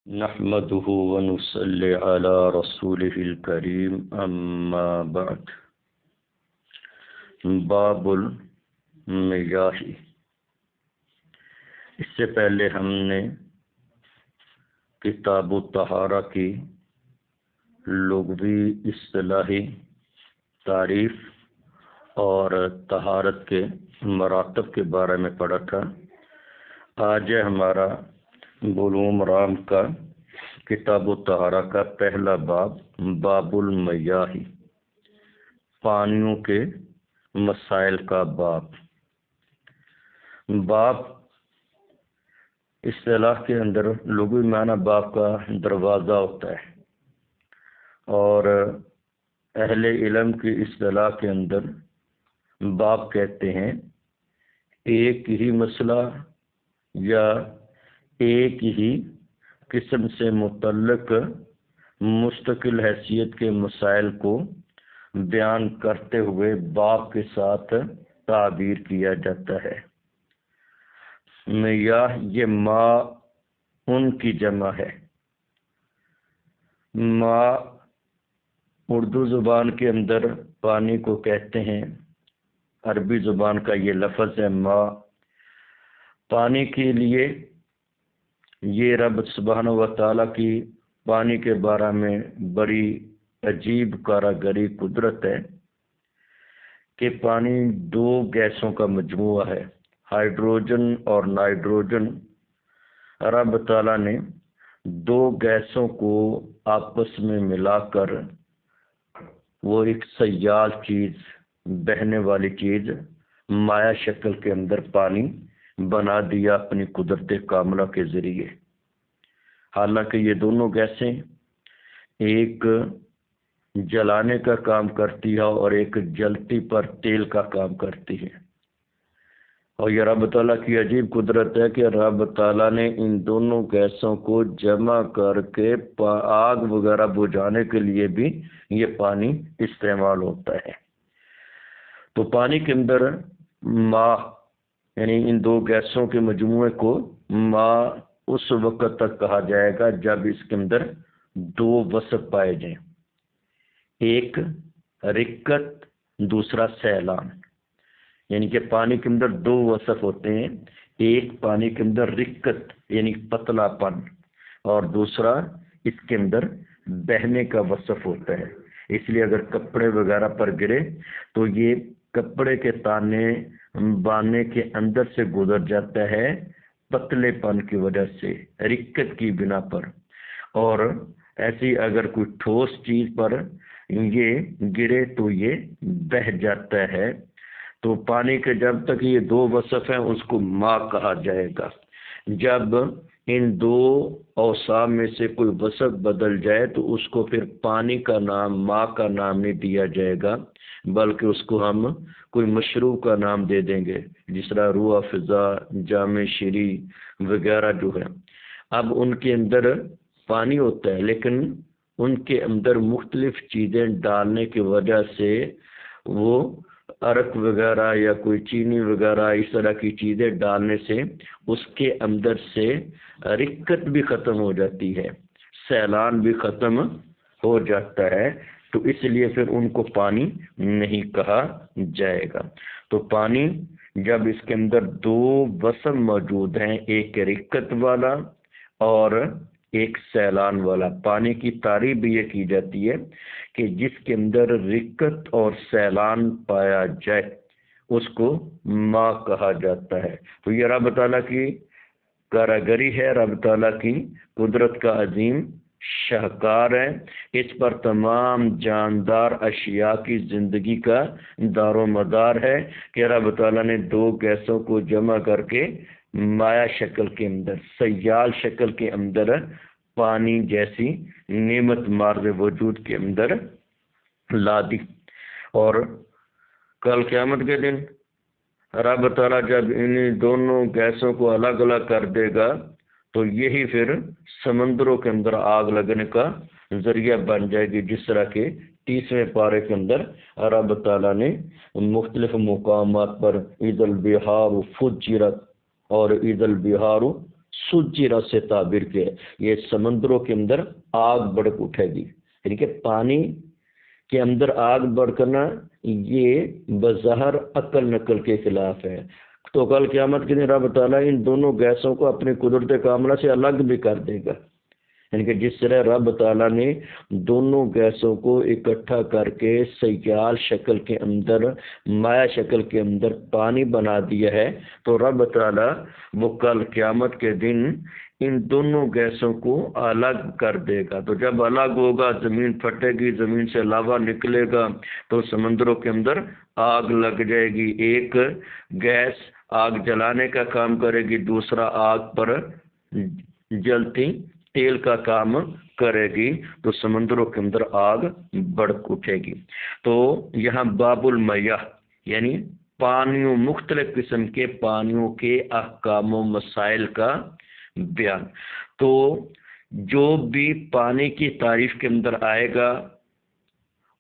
نحمده ونصلي على رسوله الكريم اما بعد باب المیاہ۔ اس سے پہلے ہم نے کتاب الطہارہ کی لغوی اصطلاحی تعریف اور طہارت کے مراتب کے بارے میں پڑھا تھا۔ آج ہے ہمارا بلوغ مرام کا کتاب الطہارہ کا پہلا باب، باب المیاہ، پانیوں کے مسائل کا باب۔ باب اصطلاح کے اندر لغوی معنی باب کا دروازہ ہوتا ہے، اور اہل علم کی اصطلاح کے اندر باب کہتے ہیں ایک ہی مسئلہ یا ایک ہی قسم سے متعلق مستقل حیثیت کے مسائل کو بیان کرتے ہوئے باب کے ساتھ تعبیر کیا جاتا ہے۔ میاہ یہ ماء ان کی جمع ہے۔ ماء اردو زبان کے اندر پانی کو کہتے ہیں، عربی زبان کا یہ لفظ ہے ماء۔ پانی کے لیے یہ رب سبحانہ و تعالیٰ کی پانی کے بارے میں بڑی عجیب کاراگری قدرت ہے کہ پانی دو گیسوں کا مجموعہ ہے، ہائیڈروجن اور نائٹروجن۔ رب تعالیٰ نے دو گیسوں کو آپس میں ملا کر وہ ایک سیال چیز، بہنے والی چیز، مائع شکل کے اندر پانی بنا دیا اپنی قدرت کاملہ کے ذریعے۔ حالانکہ یہ دونوں گیسیں ایک جلانے کا کام کرتی ہے اور ایک جلتی پر تیل کا کام کرتی ہے، اور یہ رب تعالیٰ کی عجیب قدرت ہے کہ رب تعالیٰ نے ان دونوں گیسوں کو جمع کر کے آگ وغیرہ بجھانے کے لیے بھی یہ پانی استعمال ہوتا ہے۔ تو پانی کے اندر ماء یعنی ان دو گیسوں کے مجموعے کو ماء اس وقت تک کہا جائے گا جب اس کے اندر دو وصف پائے جائیں، ایک رقت، دوسرا سیلان۔ یعنی کہ پانی کے اندر دو وصف ہوتے ہیں، ایک پانی کے اندر رقت یعنی پتلا پن، اور دوسرا اس کے اندر بہنے کا وصف ہوتا ہے۔ اس لیے اگر کپڑے وغیرہ پر گرے تو یہ کپڑے کے تانے بانے کے اندر سے گزر جاتا ہے پتلے پن کی وجہ سے، رقت کی بنا پر، اور ایسی اگر کوئی ٹھوس چیز پر یہ گرے تو یہ بہہ جاتا ہے۔ تو پانی کے جب تک یہ دو وصف ہیں اس کو ماء کہا جائے گا۔ جب ان دو اوصاف میں سے کوئی وصف بدل جائے تو اس کو پھر پانی کا نام، ماء کا نام نہیں دیا جائے گا، بلکہ اس کو ہم کوئی مشروب کا نام دے دیں گے، جس طرح روح افزا، جام شری وغیرہ جو ہے۔ اب ان کے اندر پانی ہوتا ہے لیکن ان کے اندر مختلف چیزیں ڈالنے کی وجہ سے وہ عرق وغیرہ یا کوئی چینی وغیرہ اس طرح کی چیزیں ڈالنے سے اس کے اندر سے رقت بھی ختم ہو جاتی ہے، سیلان بھی ختم ہو جاتا ہے، تو اس لیے پھر ان کو پانی نہیں کہا جائے گا۔ تو پانی جب اس کے اندر دو وصف موجود ہیں، ایک رقت والا اور ایک سیلان والا، پانی کی تعریف بھی یہ کی جاتی ہے کہ جس کے اندر رقت اور سیلان پایا جائے اس کو ماء کہا جاتا ہے۔ تو یہ رب تعالیٰ کی کاراگری ہے، رب تعالیٰ کی قدرت کا عظیم شاہکار ہے۔ اس پر تمام جاندار اشیاء کی زندگی کا دار و مدار ہے کہ رب تعالیٰ نے دو گیسوں کو جمع کر کے مائع شکل کے اندر، سیال شکل کے اندر پانی جیسی نعمت مارز وجود کے اندر لا دی۔ اور کل قیامت کے دن رب تعالیٰ جب ان دونوں گیسوں کو الگ الگ کر دے گا تو یہی پھر سمندروں کے اندر آگ لگنے کا ذریعہ بن جائے گی، جس طرح کے 30ویں پارے کے اندر رب تعالیٰ نے مختلف مقامات پر اذا البحار فجرت اور اذا البحار سجرہ سے تعبیر کیا ہے، یہ سمندروں کے اندر آگ بڑک اٹھے گی، یعنی کہ پانی کے اندر آگ بڑکنا یہ بظاہر عقل نقل کے خلاف ہے۔ تو کل قیامت کے دن رب تعالیٰ ان دونوں گیسوں کو اپنے قدرت کاملہ سے الگ بھی کر دے گا، یعنی کہ جس طرح رب تعالیٰ نے دونوں گیسوں کو اکٹھا کر کے سیال شکل کے اندر، مائع شکل کے اندر پانی بنا دیا ہے، تو رب تعالیٰ وہ کل قیامت کے دن ان دونوں گیسوں کو الگ کر دے گا۔ تو جب الگ ہوگا زمین پھٹے گی، زمین سے لاوا نکلے گا، تو سمندروں کے اندر آگ لگ جائے گی۔ ایک گیس آگ جلانے کا کام کرے گی، دوسرا آگ پر جلتی تیل کا کام کرے گی، تو سمندروں کے اندر آگ بڑک اٹھے گی۔ تو یہاں باب المیہ یعنی پانیوں، مختلف قسم کے پانیوں کے احکام و مسائل کا بیان۔ تو جو بھی پانی کی تعریف کے اندر آئے گا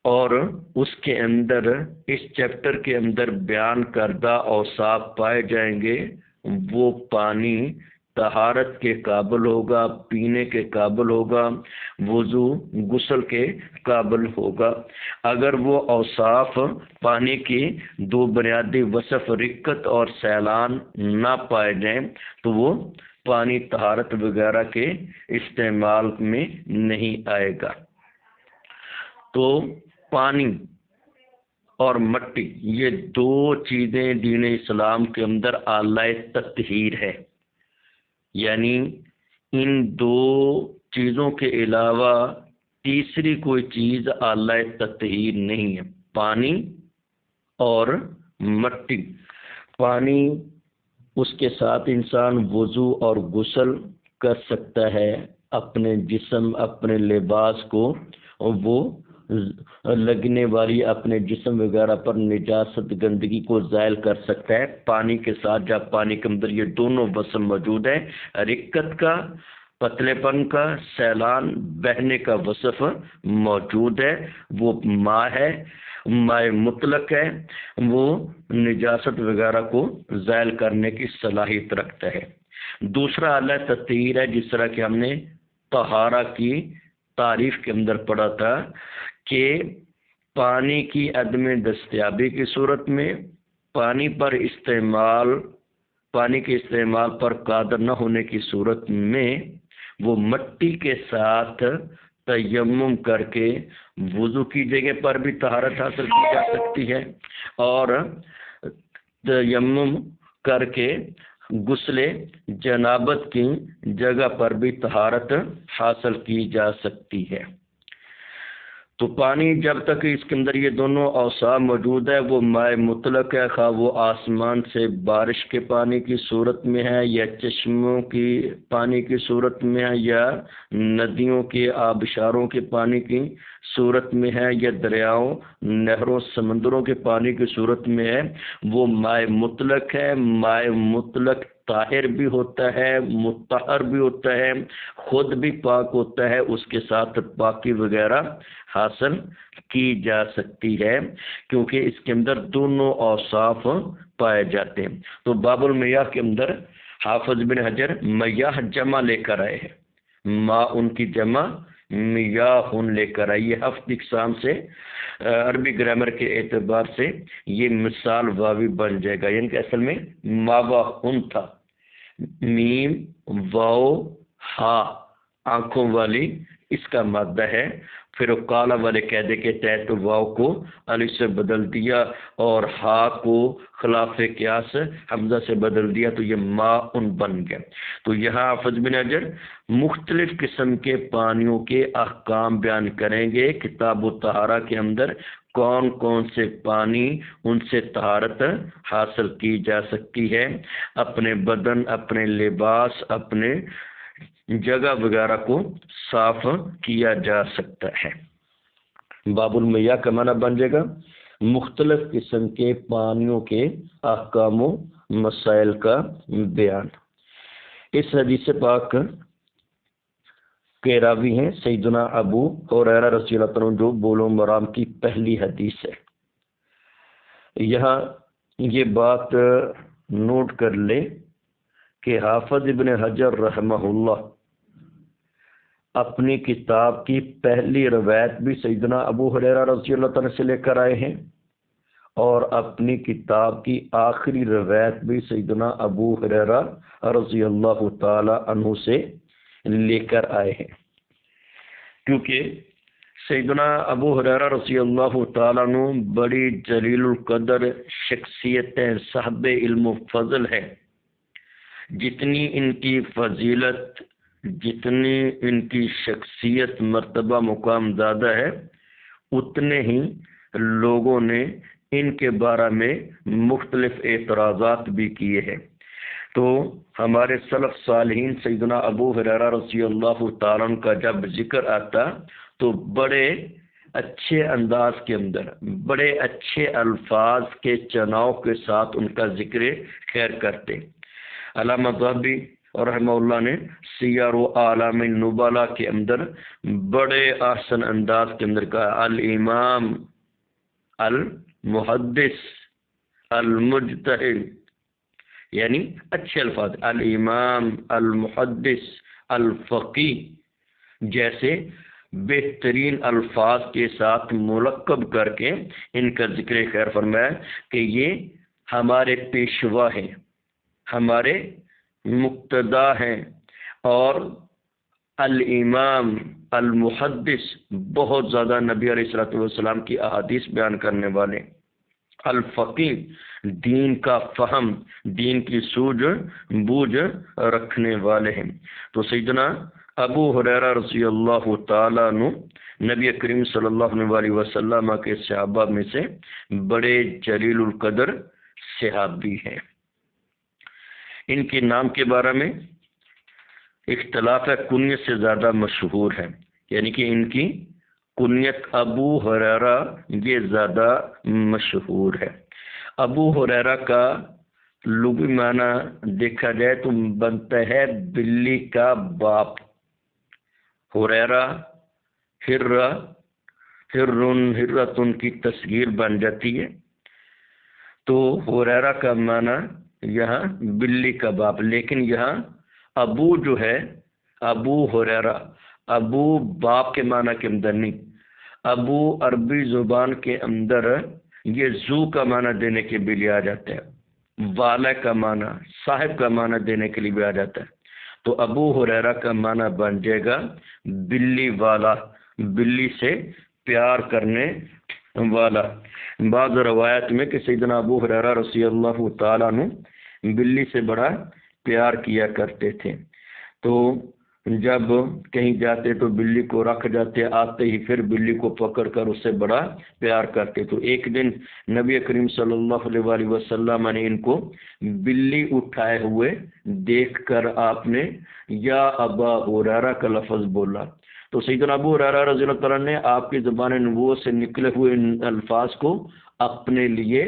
اور اس کے اندر، اس چیپٹر کے اندر بیان کردہ اوصاف پائے جائیں گے، وہ پانی طہارت کے قابل ہوگا، پینے کے قابل ہوگا، وضو غسل کے قابل ہوگا۔ اگر وہ اوصاف پانی کی دو بنیادی وصف رقت اور سیلان نہ پائے جائیں تو وہ پانی طہارت وغیرہ کے استعمال میں نہیں آئے گا۔ تو پانی اور مٹی یہ دو چیزیں دین اسلام کے اندر اعلی تطہیر ہے، یعنی ان دو چیزوں کے علاوہ تیسری کوئی چیز اعلی تطہیر نہیں ہے۔ پانی اور مٹی، پانی اس کے ساتھ انسان وضو اور غسل کر سکتا ہے، اپنے جسم، اپنے لباس کو، اور وہ لگنے والی اپنے جسم وغیرہ پر نجاست گندگی کو زائل کر سکتا ہے پانی کے ساتھ۔ جب پانی کے اندر یہ دونوں وصف موجود ہیں، رقت کا، پتلے پن کا، سیلان، بہنے کا وصف موجود ہے، وہ ماء ہے، ماء مطلق ہے، وہ نجاست وغیرہ کو زائل کرنے کی صلاحیت رکھتا ہے۔ دوسرا اعلی تطہیر ہے، جس طرح کہ ہم نے طہارہ کی تعریف کے اندر پڑھا تھا کہ پانی کی عدم دستیابی کی صورت میں، پانی کے استعمال پر قادر نہ ہونے کی صورت میں، وہ مٹی کے ساتھ تیمم کر کے وضو کی جگہ پر بھی طہارت حاصل کی جا سکتی ہے، اور تیمم کر کے غسل جنابت کی جگہ پر بھی طہارت حاصل کی جا سکتی ہے۔ تو پانی جب تک اس کے اندر یہ دونوں اوصاف موجود ہے، وہ ماء مطلق ہے، خواہ وہ آسمان سے بارش کے پانی کی صورت میں ہے، یا چشموں کی پانی کی صورت میں ہے، یا ندیوں کے آبشاروں کے پانی کی صورت میں ہے، یا دریاؤں، نہروں، سمندروں کے پانی کی صورت میں ہے، وہ ماء مطلق ہے۔ ماء مطلق طاہر بھی ہوتا ہے، مطہر بھی ہوتا ہے، خود بھی پاک ہوتا ہے، اس کے ساتھ پاکی وغیرہ حاصل کی جا سکتی ہے، کیونکہ اس کے اندر دونوں اوصاف پائے جاتے ہیں۔ تو باب المیاہ کے اندر حافظ بن حجر میاہ جمع لے کر آئے ہیں، ماء ان کی جمع میاہ لے کر آئے۔ یہ ہفت اقسام سے عربی گرامر کے اعتبار سے یہ مثال واوی بن جائے گا، یعنی کہ اصل میں ماواہن تھا، میم واو ہا آنکھوں والی اس کا مادہ ہے، پھر کالا والے قاعدے کے تحت واو کو الف سے بدل دیا اور ہا کو خلاف قیاس حمزہ سے بدل دیا، تو یہ ماء بن گیا۔ تو یہاں حافظ بن حجر مختلف قسم کے پانیوں کے احکام بیان کریں گے۔ کتاب الطہارہ کے اندر کون کون سے پانی، ان سے طہارت حاصل کی جا سکتی ہے، اپنے بدن، اپنے لباس، اپنے جگہ وغیرہ کو صاف کیا جا سکتا ہے۔ باب المیاہ کا معنی بن جائے گا مختلف قسم کے پانیوں کے احکام و مسائل کا بیان۔ اس حدیث پاک کے راوی ہیں سیدنا ابو ہریرہ رضی اللہ عنہ، جو بلوغ المرام کی پہلی حدیث ہے۔ یہاں یہ بات نوٹ کر لے کہ حافظ ابن حجر رحمہ اللہ اپنی کتاب کی پہلی روایت بھی سیدنا ابو ہریرہ رضی اللہ تعالیٰ سے لے کر آئے ہیں، اور اپنی کتاب کی آخری روایت بھی سیدنا ابو ہریرہ رضی اللہ تعالی عنہ سے لے کر آئے ہیں، کیونکہ سیدنا ابو ہریرہ رضی اللہ تعالیٰ عنہ بڑی جلیل القدر شخصیتیں، صاحب علم و فضل ہیں۔ جتنی ان کی فضیلت، جتنی ان کی شخصیت، مرتبہ، مقام زیادہ ہے، اتنے ہی لوگوں نے ان کے بارے میں مختلف اعتراضات بھی کیے ہیں۔ تو ہمارے سلف صالحین سیدنا ابو ہریرہ رضی اللہ تعالیٰ عنہ کا جب ذکر آتا تو بڑے اچھے انداز کے اندر، بڑے اچھے الفاظ کے چناؤ کے ساتھ ان کا ذکر خیر کرتے۔ علامہ ذہبی رحمہ اللہ نے سیر و اعلام النبلاء کے اندر بڑے احسن انداز کے اندر کہا، الامام المحدث المجتہد، یعنی اچھے الفاظ، الامام المحدث الفقیہ جیسے بہترین الفاظ کے ساتھ ملقب کر کے ان کا ذکر خیر فرمایا کہ یہ ہمارے پیشوا ہیں، ہمارے مقتدا ہیں، اور الامام المحدث بہت زیادہ نبی علیہ الصلوۃ والسلام کی احادیث بیان کرنے والے، الفقیہ دین کا فہم، دین کی سوجھ بوجھ رکھنے والے ہیں۔ تو سیدنا ابو ہریرہ رضی اللہ تعالیٰ عنہ نبی کریم صلی اللہ علیہ وسلم کے صحابہ میں سے بڑے جلیل القدر صحابی ہیں۔ ان کے نام کے بارے میں اختلاف ہے، کنیت سے زیادہ مشہور ہے، یعنی کہ ان کی کنیت ابو ہریرہ یہ زیادہ مشہور ہے۔ ابو ہریرہ کا لغوی معنی دیکھا جائے تو بنتا ہے بلی کا باپ۔ ہریرہ، ہرتن کی تصغیر بن جاتی ہے، تو ہریرہ کا معنی یہاں بلی کا باپ، لیکن یہاں ابو جو ہے، ابو ہریرہ، ابو باپ کے معنی کے اندر نہیں، ابو عربی زبان کے اندر یہ زو کا معنی دینے کے بھی آ جاتا ہے، والا کا معنی، صاحب کا معنی دینے کے لیے بھی آ جاتا ہے۔ تو ابو ہریرہ کا معنی بن جائے گا بلی والا، بلی سے پیار کرنے والا۔ بعض روایت میں کہ سیدنا ابو ہریرہ رضی اللہ تعالیٰ عنہ بلی سے بڑا پیار کیا کرتے تھے، تو جب کہیں جاتے تو بلی کو رکھ جاتے، آتے ہی پھر بلی کو پکڑ کر اس سے بڑا پیار کرتے۔ تو ایک دن نبی کریم صلی اللہ علیہ وسلم نے ان کو بلی اٹھائے ہوئے دیکھ کر آپ نے یا ابا ہریرہ کا لفظ بولا، تو سیدنا ابو ہریرہ رضی اللہ تعالیٰ نے آپ کی زبان نبوت سے نکلے ہوئے ان الفاظ کو اپنے لیے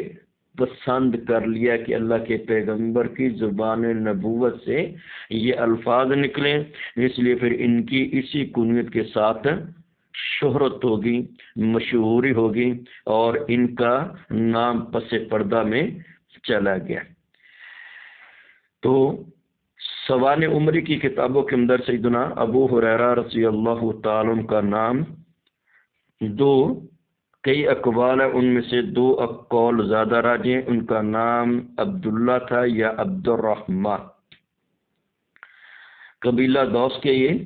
پسند کر لیا کہ اللہ کے پیغمبر کی زبان نبوت سے یہ الفاظ نکلے، اس لیے پھر ان کی اسی کنیت کے ساتھ شہرت ہوگی، مشہوری ہوگی، اور ان کا نام پس پردہ میں چلا گیا۔ تو سوان عمری کی کتابوں کے اندر سیدنا ابو ہریرہ رضی اللہ تعالیٰ عنہ کا نام کئی اقوال ہیں، ان میں سے 2 اقوال زیادہ راجح ہیں۔ ان کا نام عبداللہ تھا یا عبد الرحمن، قبیلہ دوس کے یہ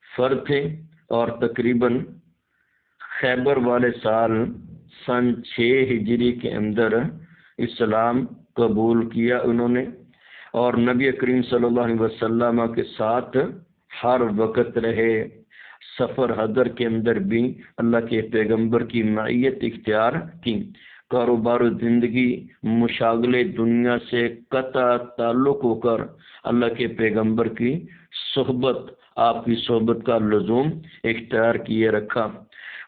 فرد تھے، اور تقریباً خیبر والے سال سن 6 ہجری کے اندر اسلام قبول کیا انہوں نے، اور نبی کریم صلی اللہ علیہ وسلم کے ساتھ ہر وقت رہے، سفر حضر کے اندر بھی اللہ کے پیغمبر کی معیت اختیار کی، کاروبار و زندگی، مشاغلے دنیا سے قطع تعلق ہو کر اللہ کے پیغمبر کی صحبت، آپ کی صحبت کا لزوم اختیار کیے رکھا،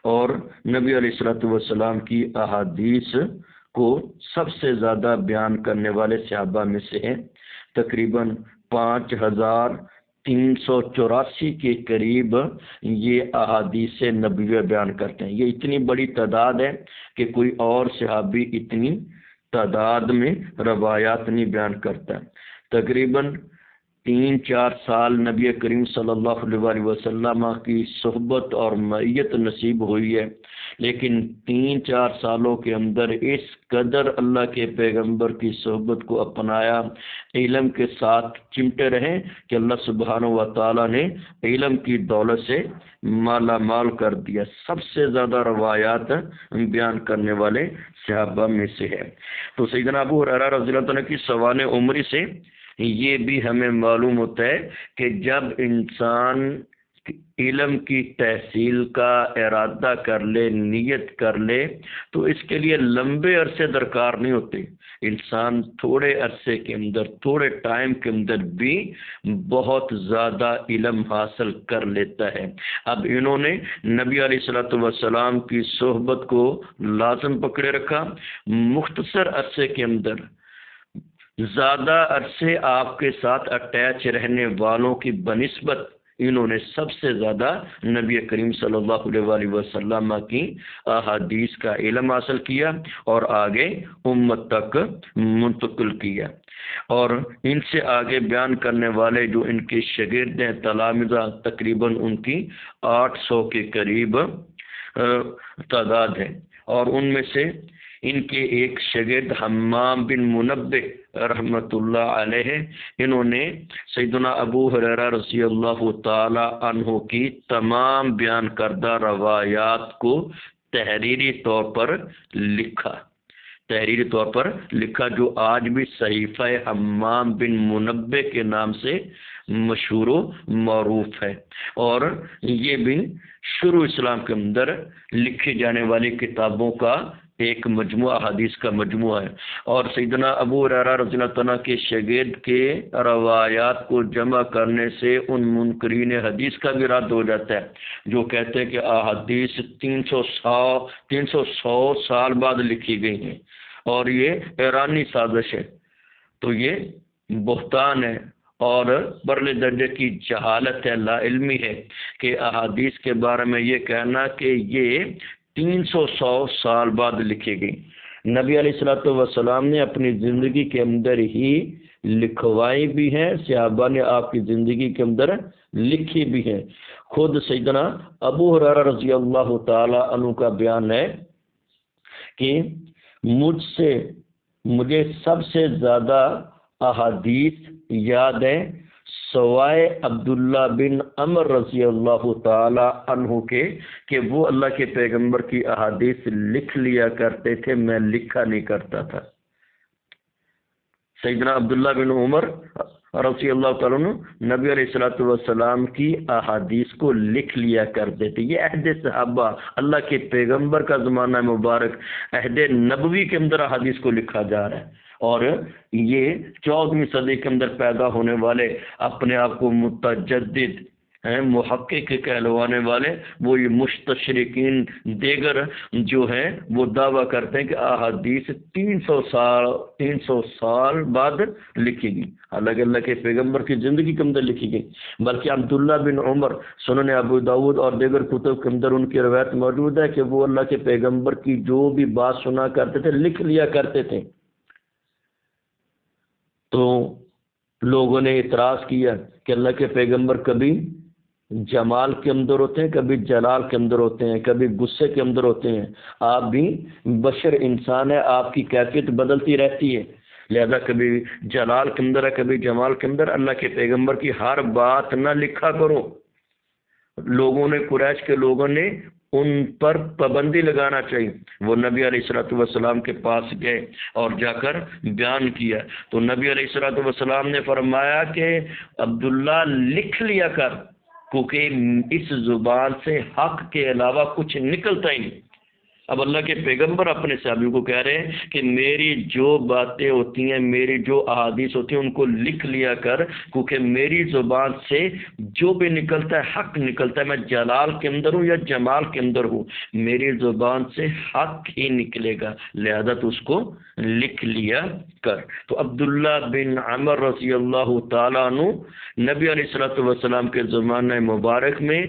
اور نبی علیہ الصلوۃ والسلام کی احادیث کو سب سے زیادہ بیان کرنے والے صحابہ میں سے ہیں۔ تقریباً 5384 کے قریب یہ احادیث نبویہ بیان کرتے ہیں۔ یہ اتنی بڑی تعداد ہے کہ کوئی اور صحابی اتنی تعداد میں روایات نہیں بیان کرتا۔ تقریباً 3-4 سال نبی کریم صلی اللہ علیہ وسلم کی صحبت اور معیت نصیب ہوئی ہے، لیکن 3-4 سالوں کے اندر اس قدر اللہ کے پیغمبر کی صحبت کو اپنایا، علم کے ساتھ چمٹے رہے کہ اللہ سبحانہ و تعالیٰ نے علم کی دولت سے مالا مال کر دیا۔ سب سے زیادہ روایات بیان کرنے والے صحابہ میں سے ہے۔ تو سیدنا ابو ہریرہ رضی اللہ عنہ کی سوانح عمری سے یہ بھی ہمیں معلوم ہوتا ہے کہ جب انسان علم کی تحصیل کا ارادہ کر لے، نیت کر لے، تو اس کے لیے لمبے عرصے درکار نہیں ہوتے۔ انسان تھوڑے عرصے کے اندر، تھوڑے ٹائم کے اندر بھی بہت زیادہ علم حاصل کر لیتا ہے۔ اب انہوں نے نبی علیہ الصلوۃ والسلام کی صحبت کو لازم پکڑے رکھا، مختصر عرصے کے اندر زیادہ عرصے آپ کے ساتھ اٹیچ رہنے والوں کی بنسبت انہوں نے سب سے زیادہ نبی کریم صلی اللہ علیہ وسلم کی احادیث کا علم حاصل کیا اور آگے امت تک منتقل کیا۔ اور ان سے آگے بیان کرنے والے جو ان کے شاگرد ہیں، تلامذہ، تقریباً ان کی 800 کے قریب تعداد ہے، اور ان میں سے ان کے ایک شاگرد حمام بن منبہ رحمۃ اللہ علیہ، انہوں نے سیدنا ابو ہریرہ رضی اللہ تعالی عنہ کی تمام بیان کردہ روایات کو تحریری طور پر لکھا، جو آج بھی صحیفہ حمام بن منبہ کے نام سے مشہور و معروف ہے، اور یہ بھی شروع اسلام کے اندر لکھی جانے والی کتابوں کا ایک مجموعہ، حدیث کا مجموعہ ہے۔ اور سیدنا ابو ہریرہ رضی اللہ عنہ کے شاگرد کے روایات کو جمع کرنے سے ان منکرین حدیث کا بھی رد ہو جاتا ہے جو کہتے ہیں کہ احادیث 300 سال بعد لکھی گئی ہیں، اور یہ ایرانی سازش ہے۔ تو یہ بہتان ہے اور برلے درجے کی جہالت ہے، لا علمی ہے کہ احادیث کے بارے میں یہ کہنا کہ یہ 300 سال بعد لکھی گئی۔ نبی علیہ الصلوۃ والسلام نے اپنی زندگی کے اندر ہی لکھوائی بھی ہیں، صحابہ نے آپ کی زندگی کے اندر لکھی بھی ہیں۔ خود سیدنا ابو ہریرہ رضی اللہ تعالی عنہ کا بیان ہے کہ مجھے سب سے زیادہ احادیث یاد ہے سوائے عبداللہ بن عمر رضی اللہ تعالی عنہ کے، کہ وہ اللہ کے پیغمبر کی احادیث لکھ لیا کرتے تھے، میں لکھا نہیں کرتا تھا۔ سیدنا عبداللہ بن عمر رضی اللہ تعالیٰ عنہ نبی علیہ الصلوۃ والسلام کی احادیث کو لکھ لیا کرتے تھے۔ یہ عہد صحابہ، اللہ کے پیغمبر کا زمانہ مبارک، عہد نبوی کے اندر احادیث کو لکھا جا رہا ہے، اور یہ 14ویں صدی کے اندر پیدا ہونے والے اپنے آپ کو متجدد محقق کہلوانے والے، وہ یہ مستشرقین دیگر جو ہیں وہ دعویٰ کرتے ہیں کہ احادیث 300 سال بعد لکھی گئی، حالانکہ اللہ کے پیغمبر کی زندگی کے اندر لکھی گئی۔ بلکہ عبداللہ بن عمر سنن ابو داود اور دیگر کتب کے اندر ان کی روایت موجود ہے کہ وہ اللہ کے پیغمبر کی جو بھی بات سنا کرتے تھے لکھ لیا کرتے تھے۔ تو لوگوں نے اعتراض کیا کہ اللہ کے پیغمبر کبھی جمال کے اندر ہوتے ہیں، کبھی جلال کے اندر ہوتے ہیں، کبھی غصے کے اندر ہوتے ہیں، آپ بھی بشر انسان ہے، آپ کی کیفیت بدلتی رہتی ہے، لہذا کبھی جلال کے اندر ہے، کبھی جمال کے اندر۔ اللہ کے پیغمبر کی ہر بات نہ لکھا کرو۔ لوگوں نے، قریش کے لوگوں نے ان پر پابندی لگانا چاہیے۔ وہ نبی علیہ الصلوۃ والسلام کے پاس گئے اور جا کر بیان کیا، تو نبی علیہ الصلوۃ والسلام نے فرمایا کہ عبداللہ لکھ لیا کر، کیونکہ اس زبان سے حق کے علاوہ کچھ نکلتا ہی نہیں۔ اب اللہ کے پیغمبر اپنے صحابیوں کو کہہ رہے ہیں کہ میری جو باتیں ہوتی ہیں، میری جو احادیث ہوتی ہیں، ان کو لکھ لیا کر، کیونکہ میری زبان سے جو بھی نکلتا ہے حق نکلتا ہے، میں جلال کے اندر ہوں یا جمال کے اندر ہوں، میری زبان سے حق ہی نکلے گا، لہذا تو اس کو لکھ لیا کر. تو عبداللہ بن عمر رضی اللہ تعالیٰ عنہ نبی علیہ الصلوۃ والسلام کے زمانہ مبارک میں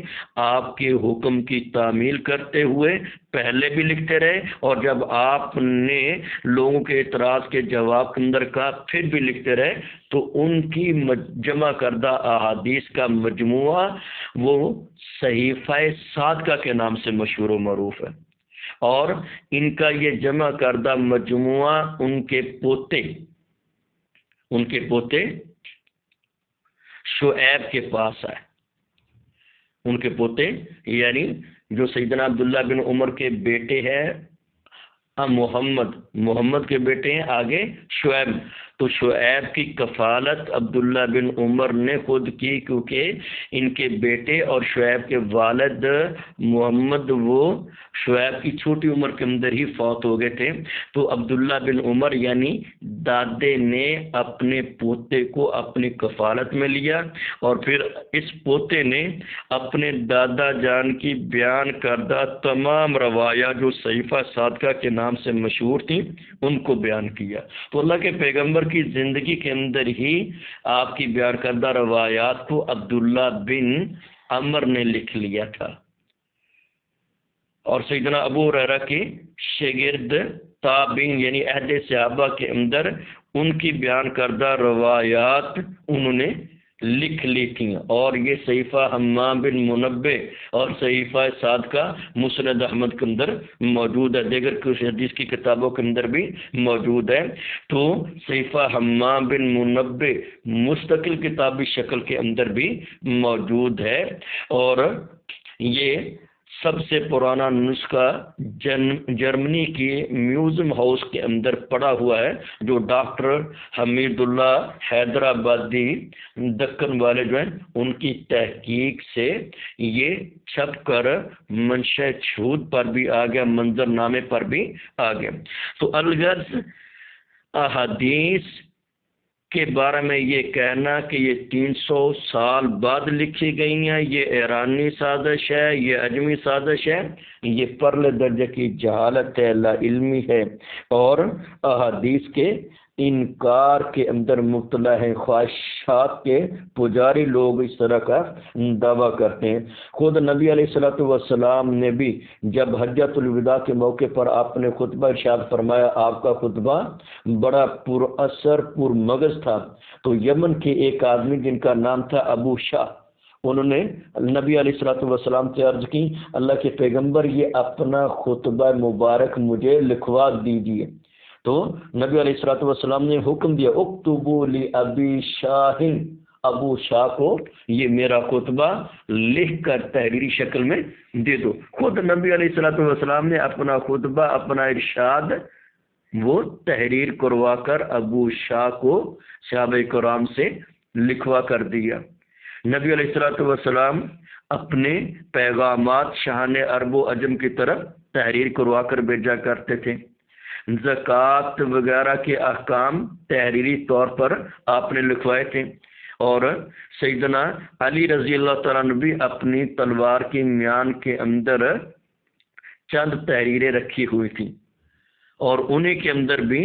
آپ کے حکم کی تعمیل کرتے ہوئے پہلے بھی لکھتے رہے، اور جب آپ نے لوگوں کے اعتراض کے جواب کے اندر کہا پھر بھی لکھتے رہے. تو ان کی جمع کردہ احادیث کا مجموعہ وہ صحیفہ صادقہ کے نام سے مشہور و معروف ہے، اور ان کا یہ جمع کردہ مجموعہ ان کے پوتے شعیب کے پاس ہے. ان کے پوتے یعنی جو سیدنا عبداللہ بن عمر کے بیٹے ہیں، محمد کے بیٹے ہیں آگے شعیب. تو شعیب کی کفالت عبداللہ بن عمر نے خود کی، کیونکہ ان کے بیٹے اور شعیب کے والد محمد وہ شعیب کی چھوٹی عمر کے اندر ہی فوت ہو گئے تھے. تو عبداللہ بن عمر یعنی دادے نے اپنے پوتے کو اپنی کفالت میں لیا، اور پھر اس پوتے نے اپنے دادا جان کی بیان کردہ تمام روایات جو صحیفہ صادقہ کے نام سے مشہور تھیں ان کو بیان کیا. تو اللہ کے پیغمبر کی زندگی کے اندر ہی آپ کی بیان کردہ روایات کو عبداللہ بن عمر نے لکھ لیا تھا. اور سیدنا ابو ہریرہ کے شاگرد تابعین یعنی عہد صحابہ کے اندر ان کی بیان کردہ روایات انہوں نے لکھ لی تھیں، اور یہ صحیفہ حمام بن منبع اور صحیفہ صادقہ مسند احمد کے اندر موجود ہے، دیگر کچھ حدیث کی کتابوں کے اندر بھی موجود ہے. تو صحیفہ حمام بن منبع مستقل کتابی شکل کے اندر بھی موجود ہے، اور یہ سب سے پرانا نسخہ جرمنی کی میوزیم ہاؤس کے اندر پڑا ہوا ہے، جو ڈاکٹر حمید اللہ حیدرآبادی دکن والے جو ہیں ان کی تحقیق سے یہ چھپ کر منشا شہود پر بھی آ گیا، منظر نامے پر بھی آ گیا. تو الغرض احادیث کے بارے میں یہ کہنا کہ یہ 300 سال بعد لکھی گئی ہیں، یہ ایرانی سازش ہے، یہ اجمی سازش ہے، یہ پرلے درجے کی جہالت ہے، لا علمی ہے، اور احادیث کے انکار کے اندر مبتلا ہیں. خواہشات کے پجاری لوگ اس طرح کا دعویٰ کرتے ہیں. خود نبی علیہ الصلوۃ والسلام نے بھی جب حجۃ الوداع کے موقع پر آپ نے خطبہ ارشاد فرمایا، آپ کا خطبہ بڑا پر اثر پر مغز تھا. تو یمن کے ایک آدمی جن کا نام تھا ابو شاہ، انہوں نے نبی علیہ الصلوۃ والسلام سے عرض کی، اللہ کے پیغمبر یہ اپنا خطبہ مبارک مجھے لکھوا دیجیے. تو نبی علیہ الصلوۃ والسلام نے حکم دیا، اکتبوا لابی شاہ، ابو شاہ کو یہ میرا خطبہ لکھ کر تحریری شکل میں دے دو. خود نبی علیہ الصلوۃ والسلام نے اپنا خطبہ، اپنا ارشاد وہ تحریر کروا کر ابو شاہ کو صحابہ کرام سے لکھوا کر دیا. نبی علیہ الصلوۃ والسلام اپنے پیغامات شاہان عرب و عجم کی طرف تحریر کروا کر بھیجا کرتے تھے. زکوٰۃ وغیرہ کے احکام تحریری طور پر آپ نے لکھوائے تھے، اور سیدنا علی رضی اللہ تعالیٰ نے بھی اپنی تلوار کی میان کے اندر چند تحریریں رکھی ہوئی تھیں، اور انہیں کے اندر بھی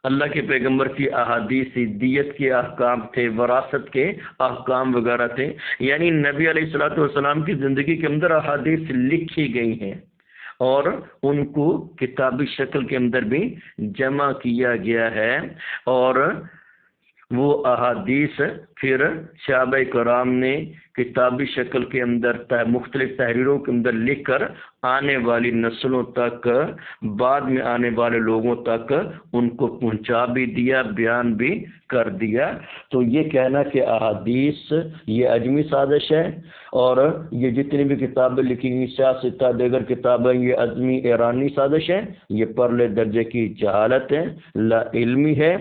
اللہ کے پیغمبر کی احادیث، دیت کے احکام تھے، وراثت کے احکام وغیرہ تھے. یعنی نبی علیہ الصلوۃ والسلام کی زندگی کے اندر احادیث لکھی گئی ہیں، اور ان کو کتابی شکل کے اندر بھی جمع کیا گیا ہے، اور وہ احادیث پھر صحابہ کرام نے کتابی شکل کے اندر مختلف تحریروں کے اندر لکھ کر آنے والی نسلوں تک، بعد میں آنے والے لوگوں تک ان کو پہنچا بھی دیا، بیان بھی کر دیا. تو یہ کہنا کہ احادیث یہ اجمی سازش ہے، اور یہ جتنی بھی کتابیں لکھی گئی سیاستہ دیگر کتابیں یہ اجمی ایرانی سازش ہے، یہ پرلے درجے کی جہالت ہے، لا علمی ہے،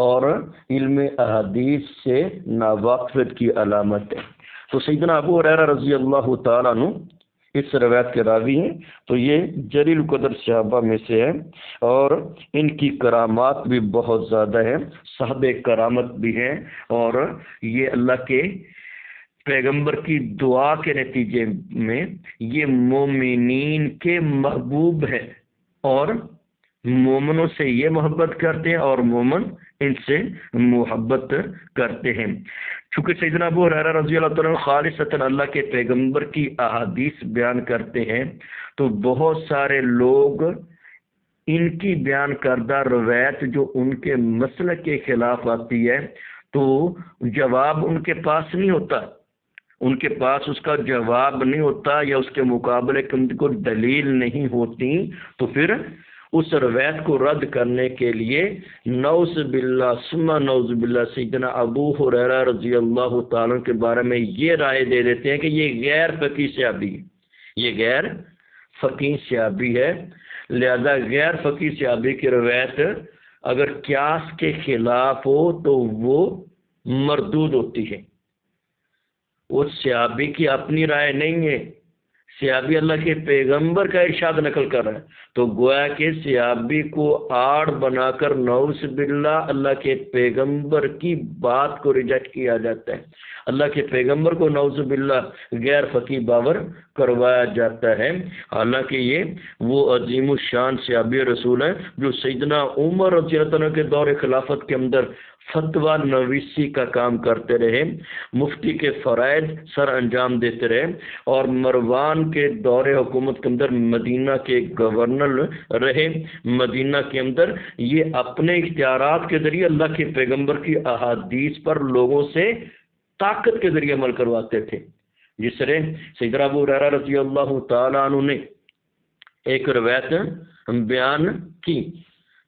اور علم احادیث سے ناواقفیت کی علامت ہے. تو سیدنا ابو ہریرہ رضی اللہ تعالیٰ عنہ اس روایت کے راوی ہیں. تو یہ جلیل القدر صحابہ میں سے ہے، اور ان کی کرامات بھی بہت زیادہ ہیں، صاحب کرامت بھی ہیں، اور یہ اللہ کے پیغمبر کی دعا کے نتیجے میں یہ مومنین کے محبوب ہے، اور مومنوں سے یہ محبت کرتے ہیں اور مومن ان سے محبت کرتے ہیں۔ چونکہ سیدنا ابو ہریرہ رضی اللہ تعالیٰ عنہ خالصتاً اللہ کے پیغمبر کی احادیث بیان کرتے ہیں، تو بہت سارے لوگ ان کی بیان کردہ روایت جو ان کے مسلک کے خلاف آتی ہے تو جواب ان کے پاس نہیں ہوتا، ان کے پاس اس کا جواب نہیں ہوتا یا اس کے مقابلے کو دلیل نہیں ہوتی، تو پھر اس روایت کو رد کرنے کے لیے نعوذ باللہ ثم نعوذ باللہ سیدنا ابو ہریرہ رضی اللہ تعالیٰ کے بارے میں یہ رائے دے دیتے ہیں کہ یہ غیر فقیہ صحابی ہے، یہ غیر فقیہ صحابی ہے، لہذا غیر فقیہ صحابی کی روایت اگر قیاس کے خلاف ہو تو وہ مردود ہوتی ہے۔ اس صحابی کی اپنی رائے نہیں ہے، صحابی اللہ کے پیغمبر کا ارشاد نقل کر رہا ہے، تو گویا کہ صحابی کو آڑ بنا کر نعوذ باللہ اللہ کے پیغمبر کی بات کو ریجیکٹ کیا جاتا ہے، اللہ کے پیغمبر کو نعوذ باللہ غیر فقیہ باور کروایا جاتا ہے، حالانکہ یہ وہ عظیم الشان صحابی رسول ہیں جو سیدنا عمر رضی اللہ عنہ کے دور خلافت کے اندر فتویٰ نویسی کا کام کرتے رہے، مفتی کے فرائض سر انجام دیتے رہے، اور مروان کے دور حکومت کے اندر مدینہ کے گورنر رہے، مدینہ کے اندر یہ اپنے اختیارات کے ذریعے اللہ کے پیغمبر کی احادیث پر لوگوں سے طاقت کے ذریعے عمل کرواتے تھے۔ جس طرح سیدنا ابو ہریرہ رضی اللہ تعالیٰ عنہ نے ایک روایت بیان کی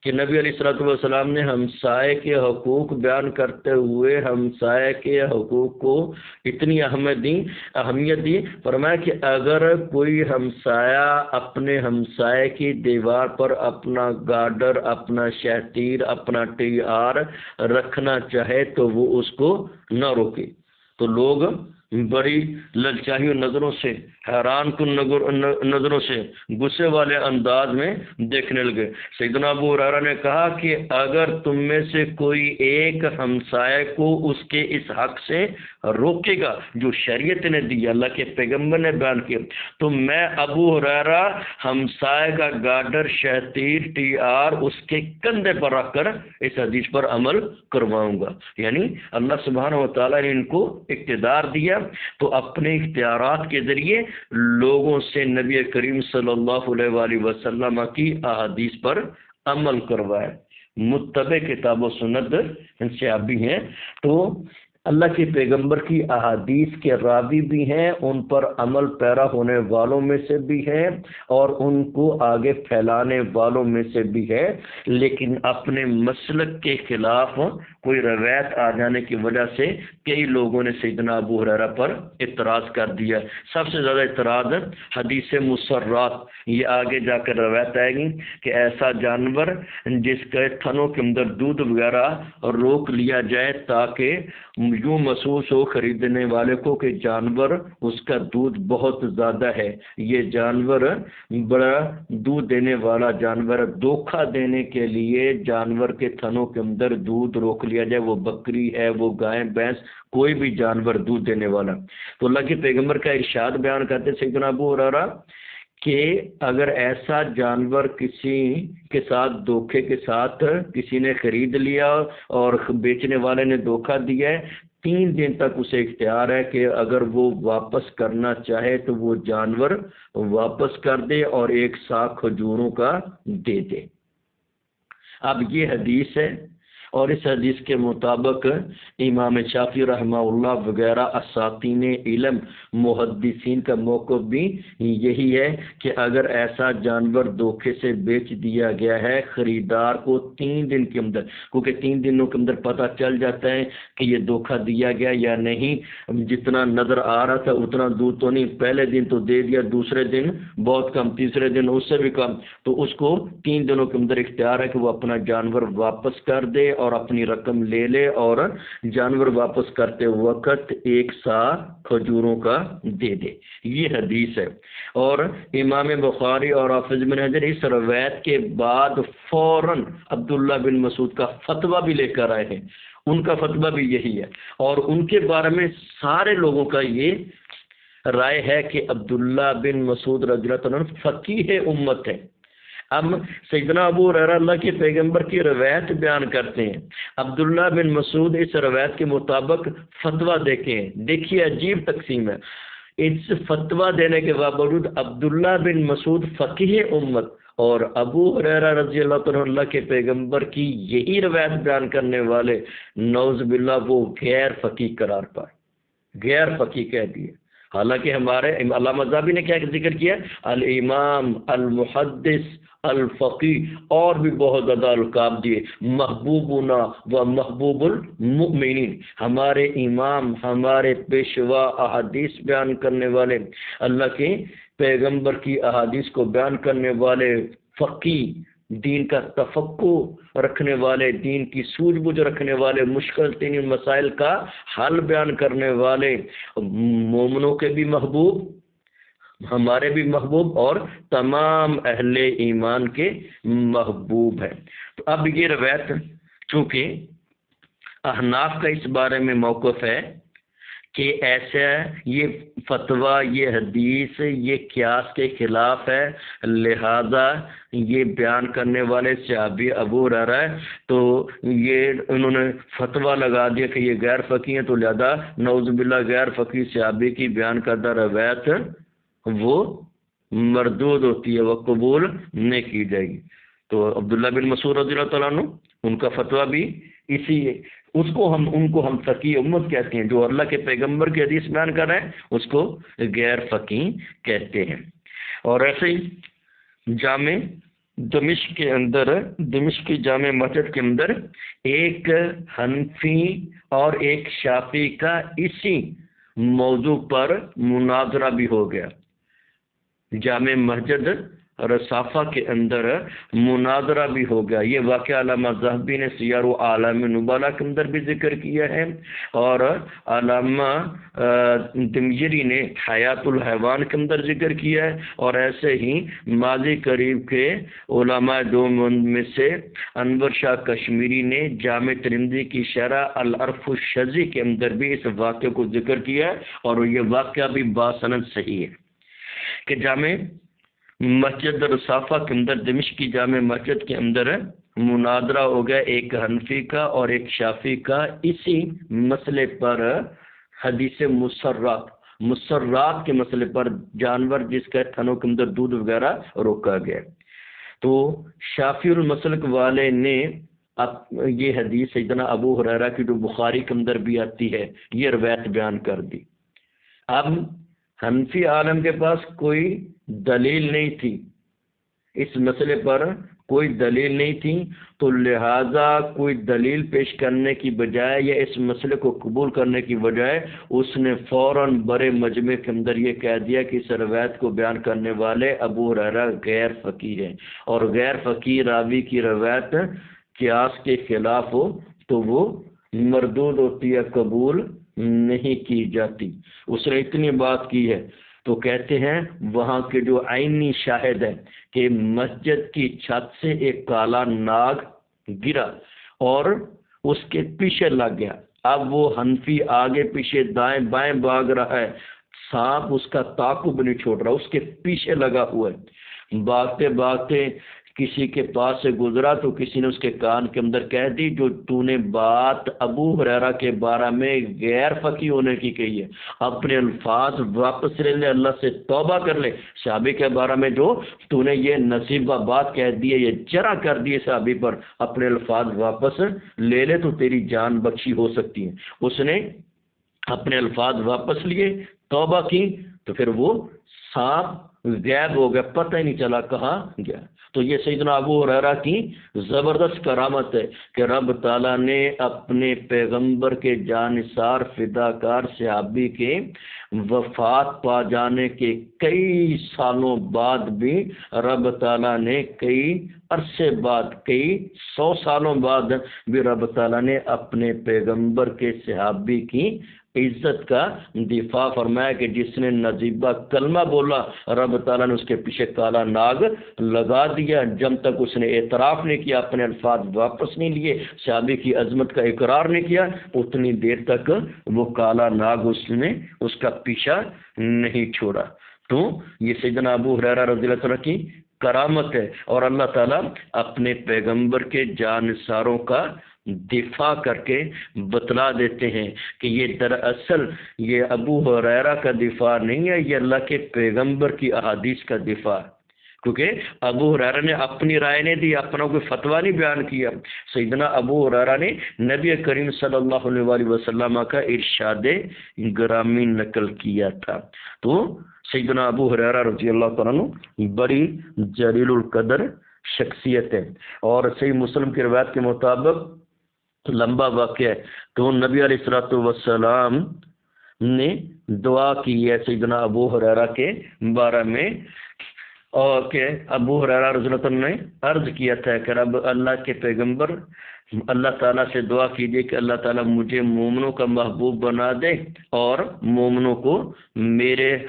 کہ نبی علیہ الصلوۃ والسلام نے ہمسائے کے حقوق بیان کرتے ہوئے ہمسائے کے حقوق کو اتنی اہمیت دی، فرمایا کہ اگر کوئی ہمسایہ اپنے ہمسائے کی دیوار پر اپنا گارڈر، اپنا شہتیر، اپنا ٹی آر رکھنا چاہے تو وہ اس کو نہ روکے، تو لوگ بڑی للچائی نظروں سے، حیران کن نظروں سے، غصے والے انداز میں دیکھنے لگے۔ سیدنا ابو ہریرہ نے کہا کہ اگر تم میں سے کوئی ایک ہمسائے کو اس کے اس حق سے روکے گا جو شریعت نے دی، اللہ کے پیغمبر نے بیان کیا، تو میں ابو ہریرہ ہمسائے کا گارڈر، شہتیر، ٹی آر اس کے کندھے پر رکھ کر اس حدیث پر عمل کرواؤں گا۔ یعنی اللہ سبحانہ و تعالیٰ نے ان کو اقتدار دیا تو اپنے اختیارات کے ذریعے لوگوں سے نبی کریم صلی اللہ علیہ وآلہ وسلم کی احادیث پر عمل کروایا۔ متبع کتاب و سنت صحابی ہیں، تو اللہ کے پیغمبر کی احادیث کے راوی بھی ہیں، ان پر عمل پیرا ہونے والوں میں سے بھی ہیں اور ان کو آگے پھیلانے والوں میں سے بھی ہے، لیکن اپنے مسلک کے خلاف کوئی روایت آ جانے کی وجہ سے کئی لوگوں نے سیدنا ابو ہریرہ پر اعتراض کر دیا۔ سب سے زیادہ اعتراض حدیث مسرات، یہ آگے جا کر روایت آئے گی کہ ایسا جانور جس کے تھنوں کے اندر دودھ وغیرہ روک لیا جائے تاکہ یوں محسوس ہو خریدنے والے کو کہ جانور اس کا دودھ بہت زیادہ ہے، یہ جانور بڑا دودھ دینے والا جانور، دھوکہ دینے کے لیے جانور کے تھنوں کے اندر دودھ روک لیا جائے، وہ بکری ہے، وہ گائے، بھینس، کوئی بھی جانور دودھ دینے والا۔ تو اللہ کے پیغمبر کا ارشاد بیان کرتے سیدنا ابو ہریرہ کہ اگر ایسا جانور کسی کے ساتھ دھوکے کے ساتھ کسی نے خرید لیا اور بیچنے والے نے دھوکہ دیا ہے، 3 دن تک اسے اختیار ہے کہ اگر وہ واپس کرنا چاہے تو وہ جانور واپس کر دے اور 1 سا کھجوروں کا دے دے۔ اب یہ حدیث ہے، اور اس حدیث کے مطابق امام شافعی رحمہ اللہ وغیرہ اساتین علم محدثین کا موقف بھی یہی ہے کہ اگر ایسا جانور دھوکے سے بیچ دیا گیا ہے خریدار کو 3 دن کے اندر، کیونکہ 3 دنوں کے اندر پتہ چل جاتا ہے کہ یہ دھوکہ دیا گیا یا نہیں، جتنا نظر آ رہا تھا اتنا دودھ تو نہیں، پہلے دن تو دے دیا، دوسرے دن بہت کم، تیسرے دن اس سے بھی کم، تو اس کو 3 دنوں کے اندر اختیار ہے کہ وہ اپنا جانور واپس کر دے اور اپنی رقم لے لے، اور جانور واپس کرتے وقت 1 سا کھجوروں کا دے دے۔ یہ حدیث ہے، اور امام بخاری اور حافظ بن حجر اس روایت کے بعد فوراً عبداللہ بن مسعود کا فتویٰ بھی لے کر آئے ہیں، ان کا فتویٰ بھی یہی ہے، اور ان کے بارے میں سارے لوگوں کا یہ رائے ہے کہ عبداللہ بن مسعود رضی اللہ عنہ فقیہ امت ہے، اب سیدنا ابو ہریرہ اللہ کے پیغمبر کی روایت بیان کرتے ہیں، عبداللہ بن مسعود اس روایت کے مطابق فتویٰ دیکھیں، دیکھیے عجیب تقسیم ہے، اس فتویٰ دینے کے باوجود عبداللہ بن مسعود فقیہ امت اور ابو ہریرہ رضی اللہ عنہ اللہ کے پیغمبر کی یہی روایت بیان کرنے والے نعوذ باللہ وہ غیر فقیہ قرار پائے، غیر فقیہ کہہ دیے۔ حالانکہ ہمارے علامہ ذہبی نے کیا ذکر کیا، الامام، المحدث، الفقیہ، اور بھی بہت زیادہ القاب دیے، محبوبنا و محبوب المؤمنین، ہمارے امام، ہمارے پیشوا، احادیث بیان کرنے والے، اللہ کے پیغمبر کی احادیث کو بیان کرنے والے، فقیہ، دین کا تفقہ رکھنے والے، دین کی سوجھ بوجھ رکھنے والے، مشکل ترین مسائل کا حل بیان کرنے والے، مومنوں کے بھی محبوب، ہمارے بھی محبوب، اور تمام اہل ایمان کے محبوب ہیں۔ تو اب یہ روایت چونکہ احناف کا اس بارے میں موقف ہے کہ ایسا یہ فتویٰ، یہ حدیث، یہ قیاس کے خلاف ہے، لہذا یہ بیان کرنے والے صحابی ابو ہریرہ ہے، تو یہ انہوں نے فتویٰ لگا دیا کہ یہ غیر فقیہ ہیں، تو لہذا نعوذ باللہ غیر فقیہ صحابی کی بیان کردہ روایت وہ مردود ہوتی ہے، وہ قبول نہیں کی جائے گی۔ تو عبداللہ بن مسعود رضی اللہ تعالیٰ عنہ ان کا فتویٰ بھی ان کو ہم فقیہ امت کہتے ہیں، جو اللہ کے پیغمبر کی حدیث بیان کر رہے ہیں اس کو غیر فقیہ کہتے ہیں۔ اور ایسے ہی جامع دمشق کے اندر، دمشق کی جامع مسجد کے اندر ایک حنفی اور ایک شافعی کا اسی موضوع پر مناظرہ بھی ہو گیا۔ جامع مسجد رصافہ کے اندر مناظرہ بھی ہو گیا۔ یہ واقعہ علامہ ذہبی نے سیر اعلام نبلاء کے اندر بھی ذکر کیا ہے، اور علامہ دمجری نے حیات الحیوان کے اندر ذکر کیا ہے، اور ایسے ہی ماضی قریب کے علماء دیوبند میں سے انور شاہ کشمیری نے جامع ترمذی کی شرح العرف الشذی کے اندر بھی اس واقعے کو ذکر کیا ہے، اور یہ واقعہ بھی باسند صحیح ہے کہ جامع مسجد رصافہ کے اندر، دمشق کی جامع مسجد کے اندر مناظرہ ہو گیا ایک حنفی کا اور ایک شافعی کا اسی مسئلے پر، حدیث مسرات کے مسئلے پر، جانور جس کے تھنوں کے اندر دودھ وغیرہ روکا گیا۔ تو شافعی المسلک والے نے یہ حدیث سیدنا ابو ہریرہ کی جو بخاری کے اندر بھی آتی ہے یہ روایت بیان کر دی۔ اب حنفی عالم کے پاس کوئی دلیل نہیں تھی، اس مسئلے پر کوئی دلیل نہیں تھی، تو لہذا کوئی دلیل پیش کرنے کی بجائے یا اس مسئلے کو قبول کرنے کی بجائے اس نے فوراً بڑے مجمع کے اندر یہ کہہ دیا کہ اس روایت کو بیان کرنے والے ابو ہریرہ غیر فقیہ ہیں، اور غیر فقیہ راوی کی روایت قیاس کے خلاف ہو تو وہ مردود ہوتی ہے، قبول نہیں کی جاتی۔ اس نے اتنی بات کی ہے تو کہتے ہیں وہاں کے جو عینی شاہد ہے کہ مسجد کی چھت سے ایک کالا ناگ گرا اور اس کے پیچھے لگ گیا۔ اب وہ حنفی آگے پیچھے دائیں بائیں بھاگ رہا ہے، سانپ اس کا تعاقب نہیں چھوڑ رہا، اس کے پیچھے لگا ہوا ہے۔ بھاگتے بھاگتے کسی کے پاس سے گزرا تو کسی نے اس کے کان کے اندر کہہ دی جو تو نے بات ابو ہریرہ کے بارے میں غیر فقیہ ہونے کی کہی ہے، اپنے الفاظ واپس لے لے، اللہ سے توبہ کر لے۔ صحابی کے بارے میں جو تو نے یہ نصیبہ بات کہہ دی ہے، یہ جرح کر دی ہے صحابی پر، اپنے الفاظ واپس لے لے تو تیری جان بخشی ہو سکتی ہے۔ اس نے اپنے الفاظ واپس لیے، توبہ کی، تو پھر وہ سانپ غائب ہو گیا، پتہ ہی نہیں چلا کہاں گیا۔ تو یہ سیدنا ابو ہریرہ کی زبردست کرامت ہے کہ رب تعالیٰ نے اپنے پیغمبر کے جانثار فداکار صحابی کے وفات پا جانے کے کئی سالوں بعد بھی رب تعالیٰ نے کئی عرصے بعد، کئی 100 سالوں بعد بھی رب تعالیٰ نے اپنے پیغمبر کے صحابی کی عزت کا دفاع فرمایا کہ جس نے نزیبہ کلمہ بولا رب تعالیٰ نے اس کے پیچھے کالا ناگ لگا دیا، جب تک اس نے اعتراف نہیں کیا، اپنے الفاظ واپس نہیں لیے، صحابی کی عظمت کا اقرار نہیں کیا، اتنی دیر تک وہ کالا ناگ اس نے اس کا پیچھا نہیں چھوڑا۔ تو یہ سیدنا ابو ہریرہ رضی اللہ عنہ کی کرامت ہے، اور اللہ تعالیٰ اپنے پیغمبر کے جانثاروں کا دفاع کر کے بتلا دیتے ہیں کہ یہ دراصل یہ ابو ہریرہ کا دفاع نہیں ہے، یہ اللہ کے پیغمبر کی احادیث کا دفاع، کیونکہ ابو ہریرہ نے اپنی رائے نہیں دی، اپنا کوئی فتویٰ نہیں بیان کیا، سیدنا ابو ہریرہ نے نبی کریم صلی اللہ علیہ وآلہ وسلم کا ارشاد گرامی نقل کیا تھا۔ تو سیدنا ابو ہریرہ رضی اللہ تعالیٰ عنہ بڑی جلیل القدر شخصیت ہے، اور صحیح مسلم کی روایت کے مطابق لمبا واقعہ ہے تو نبی علیہ الصلوۃ والسلام نے دعا کی ہے سیدنا ابو ہریرہ کے بارے میں، اور کہ ابو ہریرہ رضی اللہ عنہ نے عرض کیا تھا کہ رب اللہ کے پیغمبر اللہ تعالیٰ سے دعا کیجیے کہ اللہ تعالیٰ مجھے مومنوں کا محبوب بنا دے اور مومنوں کو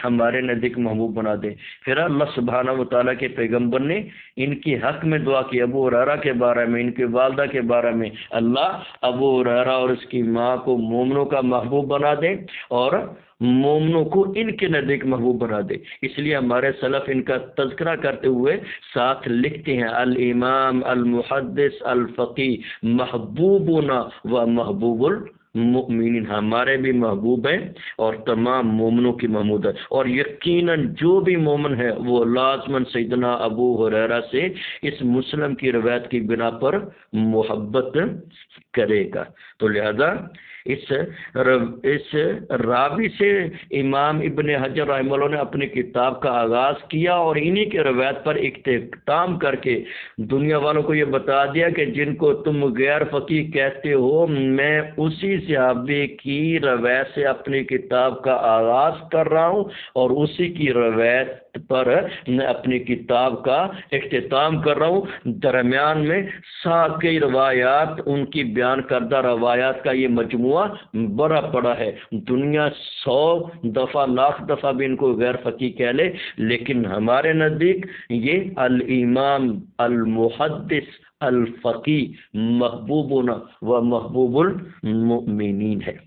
ہمارے نزدیک محبوب بنا دے۔ پھر اللہ سبحانہ و تعالیٰ کے پیغمبر نے ان کی حق میں دعا کی، ابو ہریرہ کے بارے میں، ان کی والدہ کے بارے میں، اللہ ابو ہریرہ اور اس کی ماں کو مومنوں کا محبوب بنا دے اور مومنوں کو ان کے نزدیک محبوب بنا دے۔ اس لیے ہمارے سلف ان کا تذکرہ کرتے ہوئے ساتھ لکھتے ہیں الامام المحدث الفقی محبوبنا و محبوب المؤمنین، ہمارے بھی محبوب ہیں اور تمام مومنوں کی محمود ہے، اور یقیناً جو بھی مومن ہے وہ لازماً سیدنا ابو ہریرہ سے اس مسلم کی روایت کی بنا پر محبت کرے گا۔ تو لہذا اس راوی سے امام ابن حجر رحمہ اللہ نے اپنی کتاب کا آغاز کیا، اور انہی کے روایت پر اختتام کر کے دنیا والوں کو یہ بتا دیا کہ جن کو تم غیر فقیہ کہتے ہو، میں اسی صحابی کی روایت سے اپنی کتاب کا آغاز کر رہا ہوں اور اسی کی روایت پر میں اپنی کتاب کا اختتام کر رہا ہوں۔ درمیان میں ساکئی روایات، ان کی بیان کردہ روایات کا یہ مجموعہ بڑا پڑا ہے، دنیا 100 دفعہ لاکھ دفعہ بھی ان کو غیر فقیہ کہہ لے، لیکن ہمارے نزدیک یہ الامام المحدث الفقی محبوبنا و محبوب المؤمنین ہے۔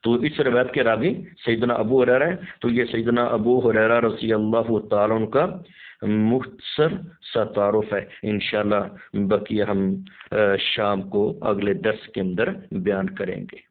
تو اس روایت کے راوی سیدنا ابو ہریرہ ہے، تو یہ سیدنا ابو ہریرہ رضی اللہ تعالیٰ عنہ کا مختصر سا تعارف ہے۔ انشاءاللہ بقیہ ہم شام کو اگلے درس کے اندر بیان کریں گے۔